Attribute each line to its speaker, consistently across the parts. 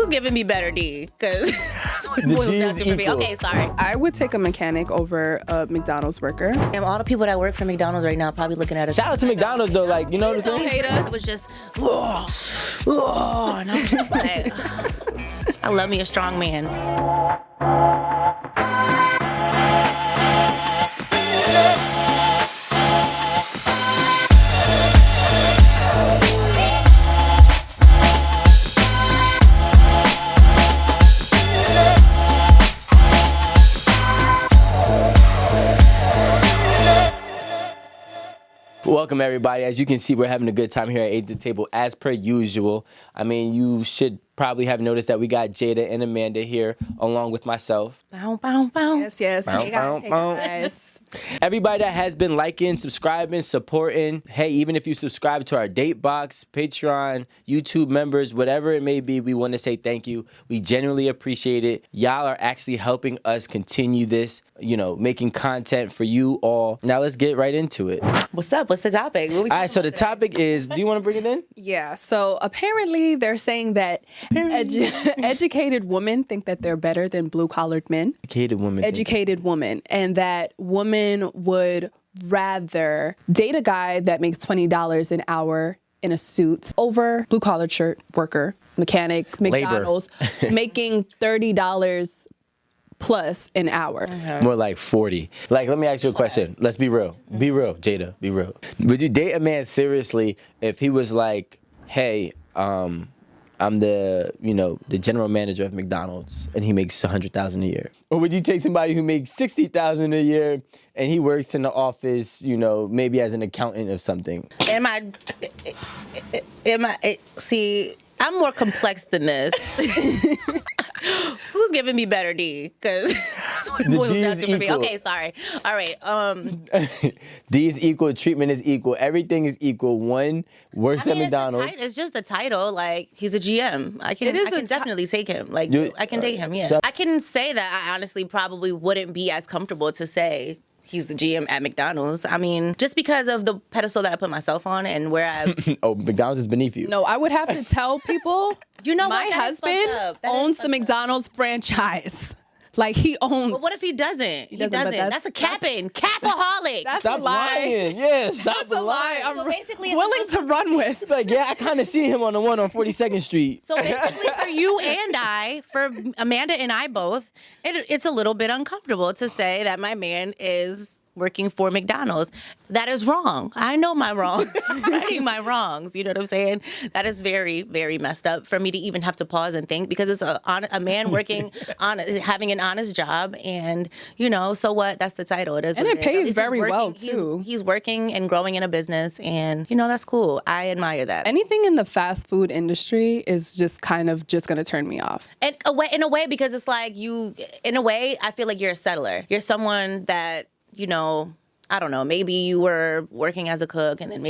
Speaker 1: Who's giving me better D? Because that's what it boils down to for me. Okay, sorry.
Speaker 2: I would take a mechanic over a McDonald's worker.
Speaker 1: And all the people that work for McDonald's right now probably looking at us.
Speaker 3: Shout out to McDonald's though, like, you know what I'm saying?
Speaker 1: Don't hate us. It was just, and I'm just like, I love me a strong man.
Speaker 3: Welcome everybody. As you can see, we're having a good time here at 8 at the Table as per usual. I mean, you should probably have noticed that we got Jada and Amanda here along with myself.
Speaker 1: Bow, bow, bow.
Speaker 2: Yes.
Speaker 3: Bow, bow, bow. Everybody that has been liking, subscribing, supporting, hey, even if you subscribe to our Date Box, Patreon, YouTube members, whatever it may be, we want to say thank you. We genuinely appreciate it. Y'all are actually helping us continue this, making content for you all. Now let's get right into it.
Speaker 1: What's up? What's the topic?
Speaker 3: All right, so the topic is, do you want to bring it in?
Speaker 2: Yeah, so apparently they're saying that educated women think that they're better than blue-collared men. Educated women. And that women would rather date a guy that makes $20 an hour in a suit over blue-collared shirt worker, mechanic, McDonald's, making $30 plus an hour.
Speaker 3: More like 40. Like, let me ask you a question. Let's be real. Be real, Jada. Be real. Would you date a man seriously if he was like, hey, I'm the general manager of McDonald's and he makes $100,000 a year? Or would you take somebody who makes $60,000 a year and he works in the office, maybe as an accountant or something?
Speaker 1: See, I'm more complex than this. Who's giving me better D? Because that's what it boils down to for me. Okay, sorry. All right.
Speaker 3: D is equal. Treatment is equal. Everything is equal. One works at McDonald's.
Speaker 1: It's just the title. Like, he's a GM. I can definitely take him. Like, I can date him. Yeah. So I can say that I honestly probably wouldn't be as comfortable to say he's the GM at McDonald's. I mean, just because of the pedestal that I put myself on and where I...
Speaker 3: Oh, McDonald's is beneath you.
Speaker 2: No, I would have to tell people, my
Speaker 1: what?
Speaker 2: husband owns the McDonald's franchise. Like, he owns...
Speaker 1: But what if he doesn't? He doesn't. That's a capaholic.
Speaker 3: Stop lying. Yeah, stop the lie.
Speaker 2: I'm willing to run with.
Speaker 3: Like, yeah, I kind of see him on the one on 42nd Street.
Speaker 1: So basically for you and I, for Amanda and I both, it's a little bit uncomfortable to say that my man is working for McDonald's. That is wrong. I know my wrongs. I'm righting my wrongs. You know what I'm saying? That is very, very messed up for me to even have to pause and think, because it's a man working on having an honest job, and so what? That's the title. It is,
Speaker 2: and
Speaker 1: what
Speaker 2: it pays very well too.
Speaker 1: He's working and growing in a business, and that's cool. I admire that.
Speaker 2: Anything in the fast food industry is just kind of just going to turn me off.
Speaker 1: And in a way, because it's like in a way, I feel like you're a settler. You're someone that, I don't know, maybe you were working as a cook and then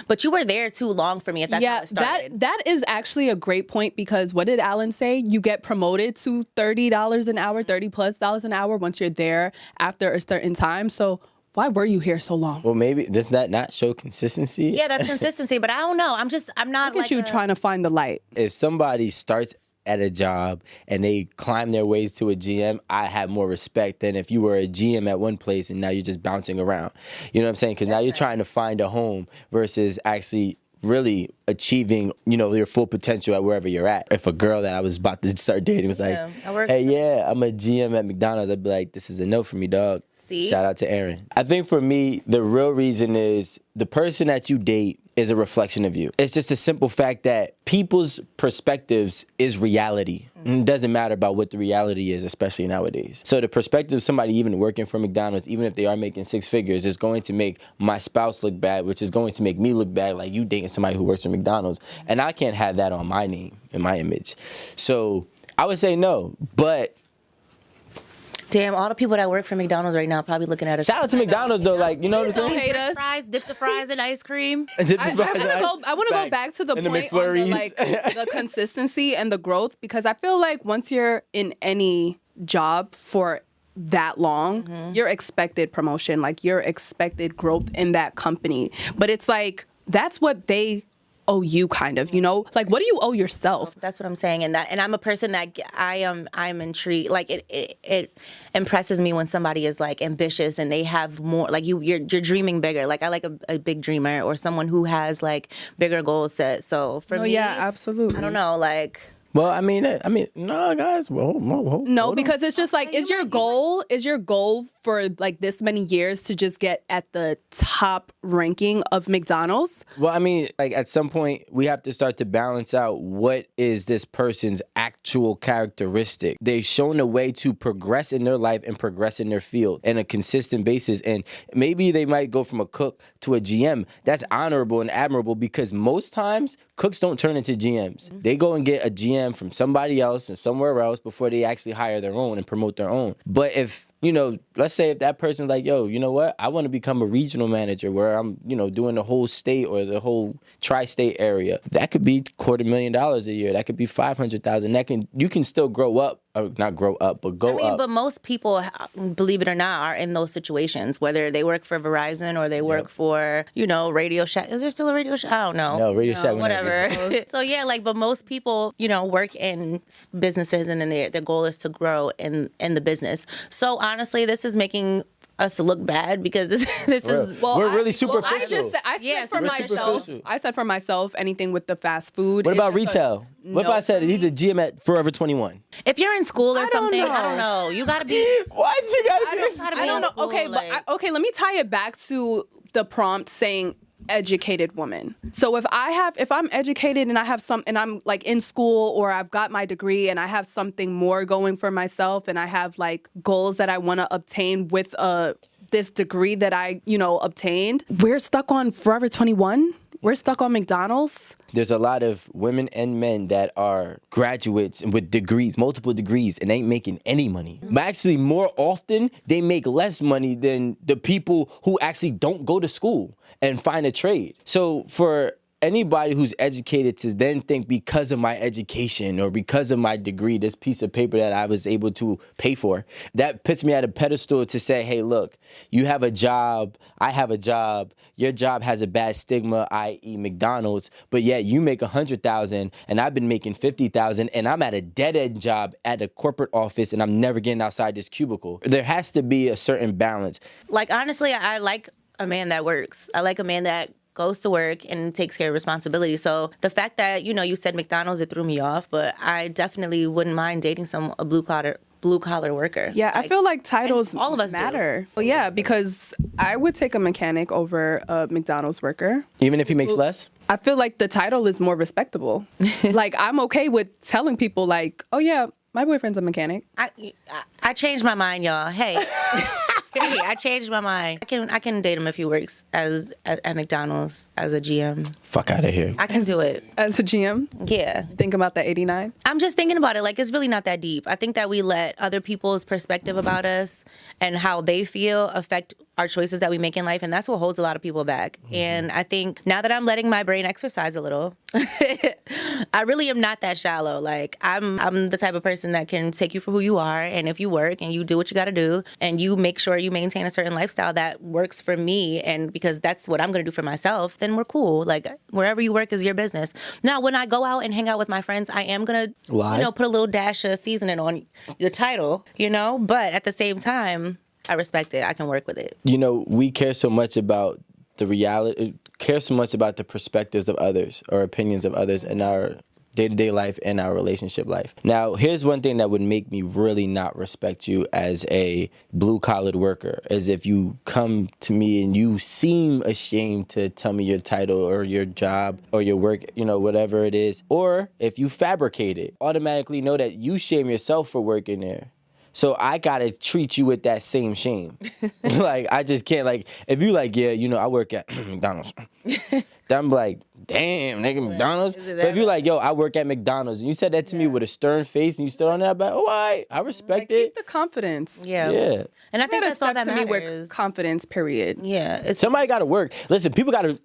Speaker 1: but you were there too long for me if that's how it started.
Speaker 2: That is actually a great point, because what did Alan say? You get promoted to $30 an hour, $30+ an hour once you're there after a certain time. So why were you here so long?
Speaker 3: Well, maybe, does that not show consistency?
Speaker 1: Yeah, that's consistency, but I don't know. I'm not
Speaker 2: Look at you trying to find the light.
Speaker 3: If somebody starts at a job and they climb their ways to a GM, I have more respect than if you were a GM at one place and now you're just bouncing around. You know what I'm saying? Because now you're trying to find a home versus actually really achieving, your full potential at wherever you're at. If a girl that I was about to start dating was like, hey, I'm a GM at McDonald's, I'd be like, this is a no for me, dog.
Speaker 1: See?
Speaker 3: Shout out to Aaron. I think for me, the real reason is the person that you date is a reflection of you. It's just a simple fact that people's perspectives is reality. And it doesn't matter about what the reality is, especially nowadays. So the perspective of somebody even working for McDonald's, even if they are making 6 figures, is going to make my spouse look bad, which is going to make me look bad, like you dating somebody who works for McDonald's. And I can't have that on my name and my image. So I would say no, but...
Speaker 1: Damn, all the people that work for McDonald's right now probably looking at us.
Speaker 3: Shout out to McDonald's though, like, you know what I'm saying?
Speaker 2: Don't hate us.
Speaker 1: Dip the fries in ice cream.
Speaker 2: I want to go back to the point on the consistency and the growth, because I feel like once you're in any job for that long, you're expected promotion, like you're expected growth in that company. But it's like, that's what they owe you, kind of, you know? Like, what do you owe yourself?
Speaker 1: That's what I'm saying. And I'm a person that I'm intrigued. Like it impresses me when somebody is like ambitious and they have more, like you're dreaming bigger. Like I like a big dreamer or someone who has like bigger goals set. So for me,
Speaker 2: yeah, absolutely.
Speaker 1: I don't know, like.
Speaker 3: Well, I mean, no, guys.
Speaker 2: No, because it's just like, is your goal for like this many years to just get at the top ranking of McDonald's?
Speaker 3: Well, I mean, like at some point we have to start to balance out what is this person's actual characteristic. They've shown a way to progress in their life and progress in their field on a consistent basis. And maybe they might go from a cook to a GM. That's honorable and admirable because most times cooks don't turn into GMs. They go and get a GM from somebody else and somewhere else before they actually hire their own and promote their own. But if, let's say if that person's like, yo, you know what? I want to become a regional manager where I'm, doing the whole state or the whole tri-state area. That could be $250,000 a year. That could be $500,000. You can still grow up, or not grow up, but go up.
Speaker 1: But most people, believe it or not, are in those situations, whether they work for Verizon or they work for, Radio Shack. Is there still a Radio Shack? I don't know.
Speaker 3: No, Radio Shack.
Speaker 1: Whatever. So yeah, but most people, work in businesses and then their goal is to grow in the business. So honestly, this is making us look bad because this is
Speaker 3: we're really superficial.
Speaker 2: I said for myself, anything with the fast food.
Speaker 3: What about retail? What if I said he's a GM at Forever 21?
Speaker 1: If you're in school or something, I don't know. You gotta be.
Speaker 3: Why you gotta be?
Speaker 1: I don't know.
Speaker 2: Okay, but let me tie it back to the prompt saying educated woman. So if I'm educated and I have and I'm like in school or I've got my degree and I have something more going for myself and I have like goals that I want to obtain with this degree that I, obtained, we're stuck on Forever 21. We're stuck on McDonald's.
Speaker 3: There's a lot of women and men that are graduates with degrees, multiple degrees, and ain't making any money. But actually, more often, they make less money than the people who actually don't go to school and find a trade. So for anybody who's educated to then think because of my education or because of my degree, this piece of paper that I was able to pay for, that puts me at a pedestal to say, hey, look, you have a job, I have a job, your job has a bad stigma, i.e. McDonald's, but yet you make $100,000 and I've been making $50,000 and I'm at a dead-end job at a corporate office and I'm never getting outside this cubicle. There has to be a certain balance.
Speaker 1: Like, honestly, I like a man that works. I like a man that goes to work and takes care of responsibility. So the fact that, you said McDonald's, it threw me off, but I definitely wouldn't mind dating a blue collar worker.
Speaker 2: Yeah, I feel like titles
Speaker 1: all of us
Speaker 2: matter. Well, yeah, because I would take a mechanic over a McDonald's worker.
Speaker 3: Even if he makes less?
Speaker 2: I feel like the title is more respectable. Like, I'm okay with telling people like, oh yeah, my boyfriend's a mechanic.
Speaker 1: I changed my mind, y'all. Hey. Hey, I changed my mind. I can date him if he works at McDonald's as a GM.
Speaker 3: Fuck out of here.
Speaker 1: I can do it.
Speaker 2: As a GM?
Speaker 1: Yeah.
Speaker 2: Think about that 89?
Speaker 1: I'm just thinking about it. Like, it's really not that deep. I think that we let other people's perspective about us and how they feel affect our choices that we make in life, and that's what holds a lot of people back. Mm-hmm. And I think now that I'm letting my brain exercise a little, I really am not that shallow. Like, I'm the type of person that can take you for who you are, and if you work and you do what you got to do, and you make sure you maintain a certain lifestyle that works for me, and because that's what I'm going to do for myself, then we're cool. Like, wherever you work is your business. Now, when I go out and hang out with my friends, I am going to, put a little dash of seasoning on the title, but at the same time, I respect it. I can work with it.
Speaker 3: We care so much about the reality, care so much about the perspectives of others or opinions of others in our day-to-day life and our relationship life. Now, here's one thing that would make me really not respect you as a blue-collared worker, is if you come to me and you seem ashamed to tell me your title or your job or your work, whatever it is, or if you fabricate it, automatically know that you shame yourself for working there. So I gotta treat you with that same shame. Like, I just can't, like, if you like, yeah, I work at McDonald's. Then I'm like, damn, nigga, McDonald's. But if you like, yo, I work at McDonald's, and you said that to me with a stern face, and you stood on that, but all right, I respect it.
Speaker 2: Keep the confidence.
Speaker 1: Yeah. And I think that's all that
Speaker 2: to
Speaker 1: matters.
Speaker 2: me with confidence, period.
Speaker 1: Yeah.
Speaker 3: Somebody gotta work. Listen, people gotta.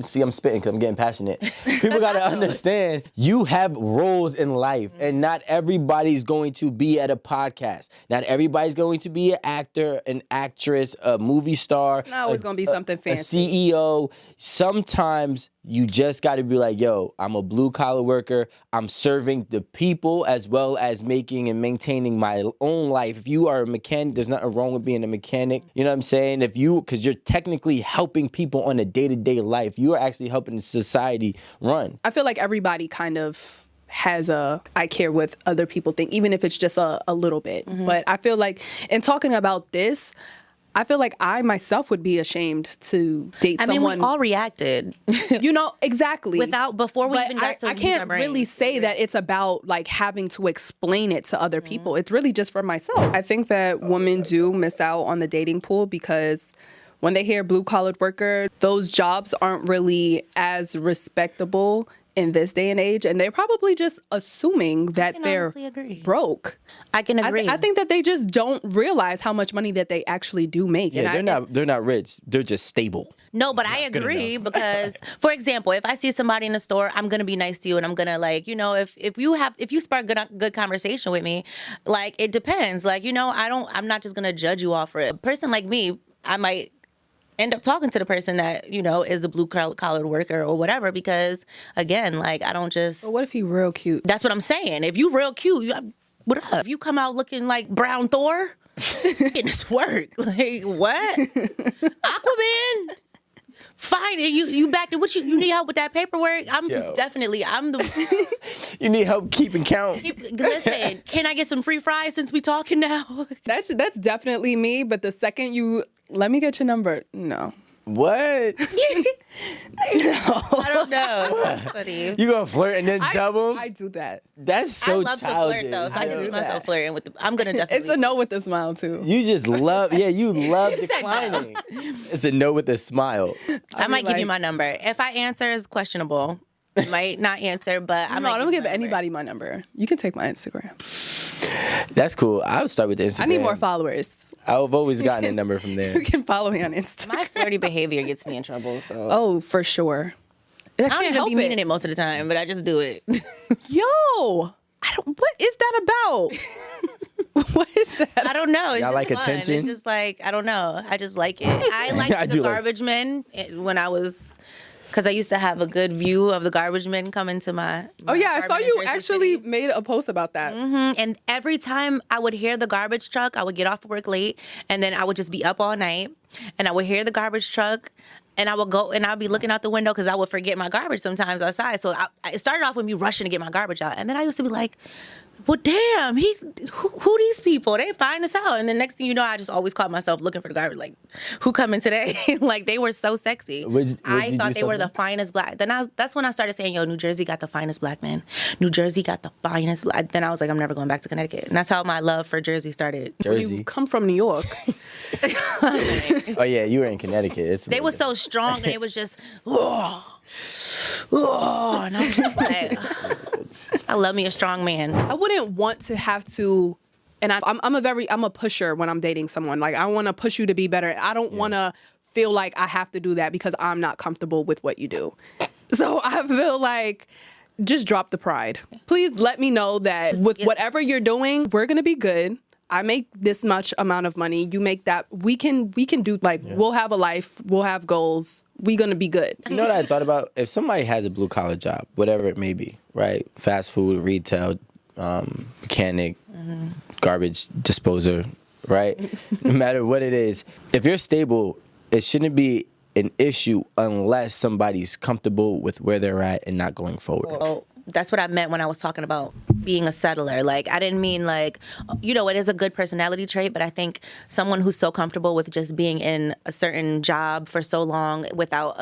Speaker 3: See, I'm spitting because I'm getting passionate. People got to understand you have roles in life, and not everybody's going to be at a podcast. Not everybody's going to be an actor, an actress, a movie star.
Speaker 2: It's not always going to be something fancy.
Speaker 3: A CEO. Sometimes You just got to be like, yo, I'm a blue collar worker. I'm serving the people as well as making and maintaining my own life. If you are a mechanic, there's nothing wrong with being a mechanic. You know what I'm saying? Because you're technically helping people on a day-to-day life. You are actually helping society run.
Speaker 2: I feel like everybody kind of has a I care what other people think, even if it's just a little bit. But I feel like in talking about this, I feel like I myself would be ashamed to date someone.
Speaker 1: I mean, we all reacted.
Speaker 2: Exactly.
Speaker 1: Before we even got to
Speaker 2: I can't really say that it's about like having to explain it to other people. It's really just for myself. I think that women do miss out on the dating pool because when they hear blue collar worker, those jobs aren't really as respectable in this day and age, and they're probably just assuming that they're broke.
Speaker 1: I can agree.
Speaker 2: I think that they just don't realize how much money that they actually do make.
Speaker 3: Yeah, they're not rich. They're just stable.
Speaker 1: No, but I agree because, for example, if I see somebody in the store, I'm gonna be nice to you, and I'm gonna if you spark good conversation with me, like it depends. Like I'm not just gonna judge you off for it. A person like me, I might end up talking to the person that is the blue collar worker or whatever, because again, like I don't just.
Speaker 2: But what if he real cute?
Speaker 1: That's what I'm saying. If you real cute, what up? If you come out looking like Brown Thor, in this work, like what? Aquaman. Fine, you back to what you need help with that paperwork? I'm the.
Speaker 3: You need help keeping count.
Speaker 1: Listen, can I get some free fries since we talking now?
Speaker 2: That's definitely me. But the second you let me get your number, no.
Speaker 3: What?
Speaker 1: No. I don't know. Funny.
Speaker 3: You gonna flirt and then double?
Speaker 2: I do that.
Speaker 3: That's so
Speaker 1: childish. I love to flirt though, so I can see myself flirting with I'm gonna definitely.
Speaker 2: It's a no with a smile too.
Speaker 3: You just love, you love declining. It's a no with a smile.
Speaker 1: I might give you my number. If I answer, it's questionable. Might not answer, but I
Speaker 2: don't give anybody my number. You can take my Instagram.
Speaker 3: That's cool. I'll start with the Instagram.
Speaker 2: I need more followers.
Speaker 3: I've always gotten a number from there.
Speaker 2: You can follow me on Instagram.
Speaker 1: My flirty behavior gets me in trouble. So.
Speaker 2: Oh, for sure.
Speaker 1: I don't even be meaning it most of the time, but I just do it.
Speaker 2: Yo, what is that about? What is that?
Speaker 1: I don't know. It's
Speaker 3: Y'all
Speaker 1: just
Speaker 3: like
Speaker 1: fun.
Speaker 3: attention?
Speaker 1: It's just like, I don't know. I just like it. I liked the garbage men when I was... Because I used to have a good view of the garbage men coming to my
Speaker 2: Oh, yeah. I saw you
Speaker 1: Jersey
Speaker 2: actually
Speaker 1: City.
Speaker 2: made a post about that.
Speaker 1: Mm-hmm. And every time I would hear the garbage truck, I would get off work late, and then I would just be up all night, and I would hear the garbage truck, and I would go, and I'd be looking out the window because I would forget my garbage sometimes outside. So it started off with me rushing to get my garbage out, and then I used to be like, well, damn, who these people? They find us out. And the next thing you know, I just always caught myself looking for the garbage, like, who coming today? Like, they were so sexy. I thought they were the finest black. That's when I started saying, yo, New Jersey got the finest black men. New Jersey got the finest. Then I was like, I'm never going back to Connecticut. And that's how my love for Jersey started.
Speaker 3: Jersey.
Speaker 2: You come from New York.
Speaker 3: Oh, yeah, you were in Connecticut.
Speaker 1: They were so strong, and it was just, and I'm just like, I love me a strong man.
Speaker 2: I wouldn't want to have to, and I'm a pusher when I'm dating someone. Like, I want to push you to be better. I don't want to feel like I have to do that because I'm not comfortable with what you do. So I feel like just drop the pride. Please let me know that with whatever you're doing, we're going to be good. I make this much amount of money. You make that. We can do we'll have a life. We'll have goals. We're going to be good.
Speaker 3: You know what I thought about? If somebody has a blue collar job, whatever it may be, right? Fast food, retail, mechanic, garbage disposer, right? No matter what it is, if you're stable, it shouldn't be an issue unless somebody's comfortable with where they're at and not going forward.
Speaker 1: Well, that's what I meant when I was talking about being a settler. Like, I didn't mean it is a good personality trait, but I think someone who's so comfortable with just being in a certain job for so long without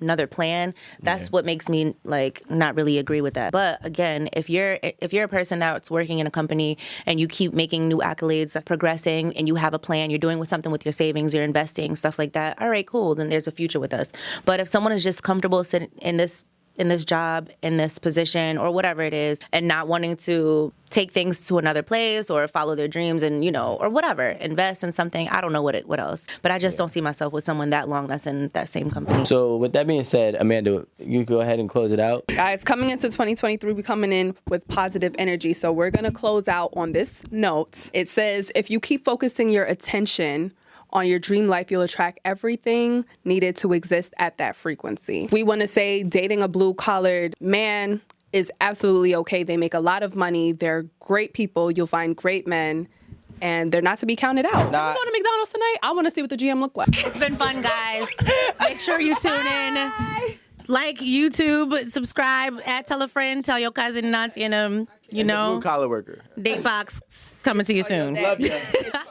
Speaker 1: another plan, that's what makes me not really agree with that. But again, if you're a person that's working in a company and you keep making new accolades, progressing, and you have a plan, you're doing something with your savings, you're investing, stuff like that, all right, cool, then there's a future with us. But if someone is just comfortable sitting in this job, in this position, or whatever it is, and not wanting to take things to another place or follow their dreams and, or whatever, invest in something. I don't know what else. But I just don't see myself with someone that long that's in that same company.
Speaker 3: So with that being said, Amanda, you go ahead and close it out.
Speaker 2: Guys, coming into 2023, we're coming in with positive energy. So we're going to close out on this note. It says, if you keep focusing your attention on your dream life, you'll attract everything needed to exist at that frequency. We want to say dating a blue-collared man is absolutely okay. They make a lot of money. They're great people. You'll find great men. And they're not to be counted out. Can we go to McDonald's tonight? I want to see what the GM look like.
Speaker 1: It's been fun, guys. Make sure you tune in. Like YouTube, subscribe, tell a friend, tell your cousin, auntie, and blue
Speaker 3: collar worker.
Speaker 1: Date box coming to you soon.
Speaker 3: Love you.